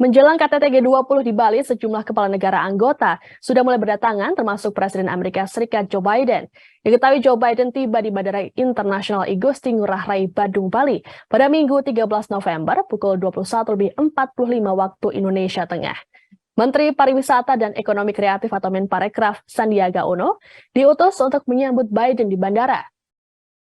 Menjelang KTT G20 di Bali, sejumlah kepala negara anggota sudah mulai berdatangan, termasuk Presiden Amerika Serikat Joe Biden. Diketahui Joe Biden tiba di Bandara Internasional Igusti Ngurah Rai, Badung, Bali pada Minggu 13 November pukul 21.45 waktu Indonesia Tengah. Menteri Pariwisata dan Ekonomi Kreatif atau Menparekraf Sandiaga Uno diutus untuk menyambut Biden di bandara.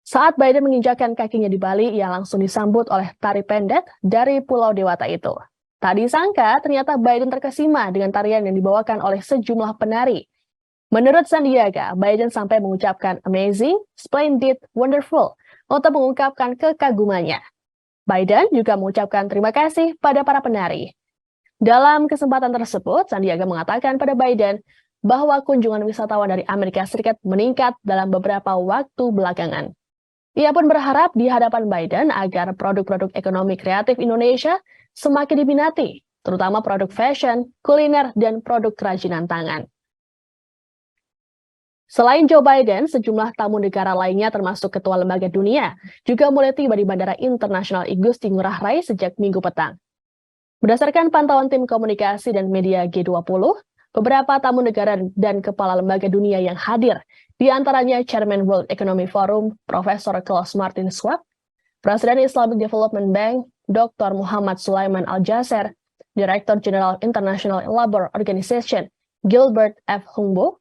Saat Biden menginjakkan kakinya di Bali, ia langsung disambut oleh tari pendek dari Pulau Dewata itu. Tak disangka, ternyata Biden terkesima dengan tarian yang dibawakan oleh sejumlah penari. Menurut Sandiaga, Biden sampai mengucapkan amazing, splendid, wonderful untuk mengungkapkan kekagumannya. Biden juga mengucapkan terima kasih pada para penari. Dalam kesempatan tersebut, Sandiaga mengatakan pada Biden bahwa kunjungan wisatawan dari Amerika Serikat meningkat dalam beberapa waktu belakangan. Ia pun berharap di hadapan Biden agar produk-produk ekonomi kreatif Indonesia semakin diminati, terutama produk fashion, kuliner, dan produk kerajinan tangan. Selain Joe Biden, sejumlah tamu negara lainnya termasuk ketua lembaga dunia juga mulai tiba di Bandara Internasional Igusti Ngurah Rai sejak Minggu petang. Berdasarkan pantauan tim komunikasi dan media G20, beberapa tamu negara dan kepala lembaga dunia yang hadir, di antaranya Chairman World Economic Forum, Profesor Klaus Martin Schwab, Presiden Islamic Development Bank, Dr. Muhammad Sulaiman Al-Jaser, Director General International Labour Organization, Gilbert F. Humbo,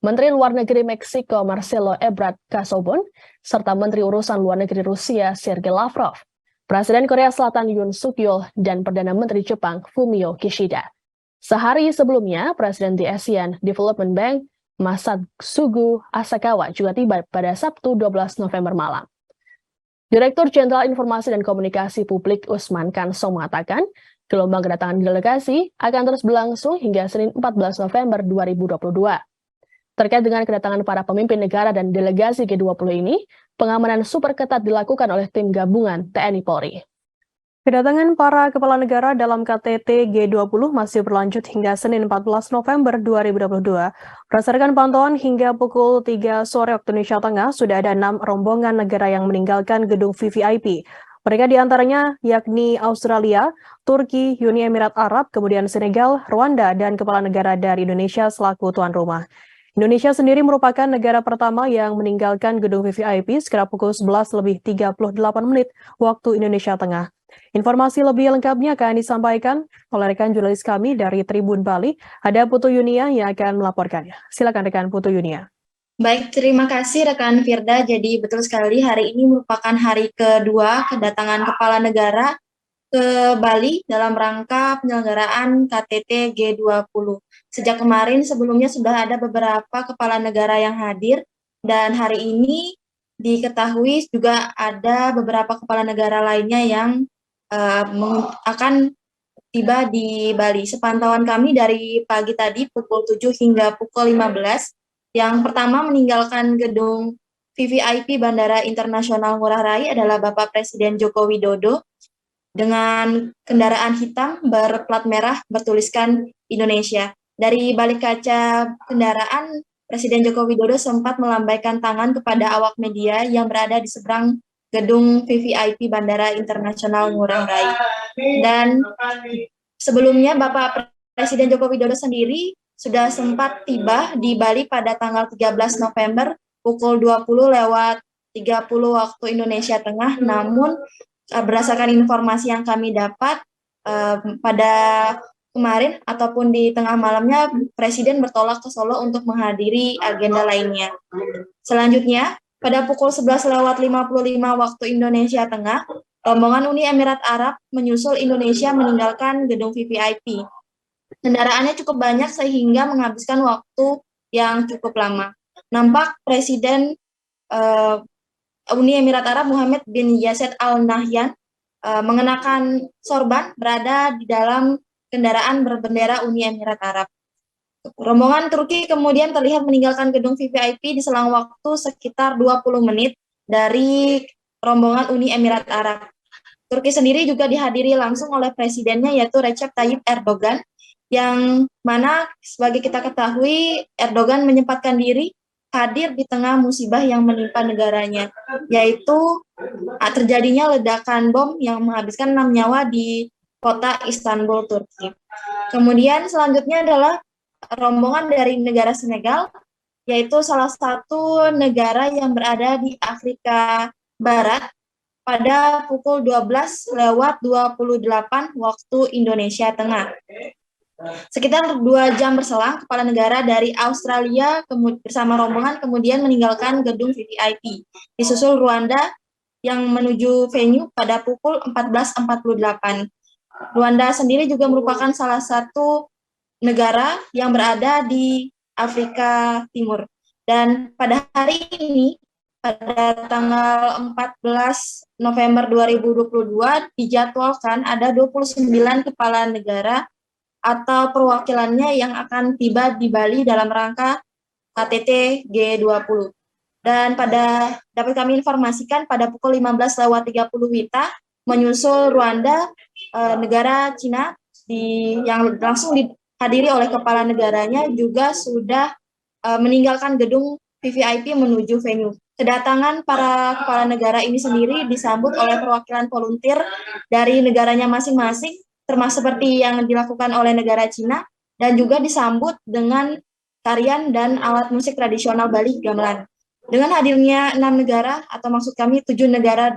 Menteri Luar Negeri Meksiko Marcelo Ebrard Casobon, serta Menteri Urusan Luar Negeri Rusia Sergei Lavrov, Presiden Korea Selatan Yoon Suk Yeol, dan Perdana Menteri Jepang Fumio Kishida. Sehari sebelumnya, Presiden di ASEAN Development Bank Masatsugu Asakawa juga tiba pada Sabtu 12 November malam. Direktur Jenderal Informasi dan Komunikasi Publik Usman Kansong mengatakan, gelombang kedatangan delegasi akan terus berlangsung hingga Senin 14 November 2022. Terkait dengan kedatangan para pemimpin negara dan delegasi G20 ini, pengamanan super ketat dilakukan oleh tim gabungan TNI Polri. Kedatangan para kepala negara dalam KTT G20 masih berlanjut hingga Senin 14 November 2022. Berdasarkan pantauan hingga pukul 3 sore waktu Indonesia Tengah, sudah ada 6 rombongan negara yang meninggalkan gedung VVIP. Mereka diantaranya yakni Australia, Turki, Uni Emirat Arab, kemudian Senegal, Rwanda, dan kepala negara dari Indonesia selaku tuan rumah. Indonesia sendiri merupakan negara pertama yang meninggalkan gedung VVIP sekitar pukul 11.38 waktu Indonesia Tengah. Informasi lebih lengkapnya akan disampaikan oleh rekan jurnalis kami dari Tribun Bali. Ada Putu Yunia yang akan melaporkannya. Silakan rekan Putu Yunia. Baik, terima kasih rekan Firda. Jadi betul sekali hari ini merupakan hari kedua kedatangan kepala negara ke Bali dalam rangka penyelenggaraan KTT G20. Sejak kemarin sebelumnya sudah ada beberapa kepala negara yang hadir dan hari ini diketahui juga ada beberapa kepala negara lainnya yang akan tiba di Bali. Sepantauan kami dari pagi tadi pukul 7 hingga pukul 15, yang pertama meninggalkan gedung VVIP Bandara Internasional Ngurah Rai adalah Bapak Presiden Joko Widodo dengan kendaraan hitam berplat merah bertuliskan Indonesia. Dari balik kaca kendaraan, Presiden Joko Widodo sempat melambaikan tangan kepada awak media yang berada di seberang gedung VVIP Bandara Internasional Ngurah Rai. Dan sebelumnya Bapak Presiden Joko Widodo sendiri sudah sempat tiba di Bali pada tanggal 13 November pukul 20.30 waktu Indonesia Tengah. Namun berdasarkan informasi yang kami dapat pada kemarin ataupun di tengah malamnya Presiden bertolak ke Solo untuk menghadiri agenda lainnya. Selanjutnya, pada pukul 11.55 waktu Indonesia Tengah, rombongan Uni Emirat Arab menyusul Indonesia meninggalkan gedung VVIP. Kendaraannya cukup banyak sehingga menghabiskan waktu yang cukup lama. Nampak Presiden Uni Emirat Arab Mohammed bin Yasser Al Nahyan mengenakan sorban berada di dalam kendaraan berbendera Uni Emirat Arab. Rombongan Turki kemudian terlihat meninggalkan gedung VVIP di selang waktu sekitar 20 menit dari rombongan Uni Emirat Arab. Turki sendiri juga dihadiri langsung oleh presidennya yaitu Recep Tayyip Erdogan, yang mana sebagai kita ketahui Erdogan menyempatkan diri hadir di tengah musibah yang menimpa negaranya, yaitu terjadinya ledakan bom yang menghabiskan 6 nyawa di kota Istanbul, Turki. Kemudian selanjutnya adalah rombongan dari negara Senegal, yaitu salah satu negara yang berada di Afrika Barat pada pukul 12:28 waktu Indonesia Tengah. Sekitar 2 jam berselang, kepala negara dari Australia bersama rombongan kemudian meninggalkan gedung VVIP. Disusul Rwanda yang menuju venue pada pukul 14:48. Rwanda sendiri juga merupakan salah satu negara yang berada di Afrika Timur. Dan pada hari ini, pada tanggal 14 November 2022, dijadwalkan ada 29 kepala negara atau perwakilannya yang akan tiba di Bali dalam rangka KTT G20. Dan dapat kami informasikan pada pukul 15:30 WITA, menyusul Rwanda, negara Cina yang langsung dihadiri oleh kepala negaranya juga sudah meninggalkan gedung VVIP menuju venue. Kedatangan para kepala negara ini sendiri disambut oleh perwakilan volunteer dari negaranya masing-masing, termasuk seperti yang dilakukan oleh negara Cina, dan juga disambut dengan tarian dan alat musik tradisional Bali gamelan. Dengan hadirnya 6 negara, atau maksud kami 7 negara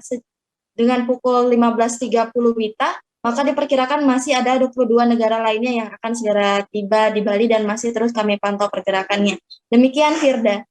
dengan pukul 15:30 WITA, maka diperkirakan masih ada 22 negara lainnya yang akan segera tiba di Bali dan masih terus kami pantau pergerakannya. Demikian, Firda.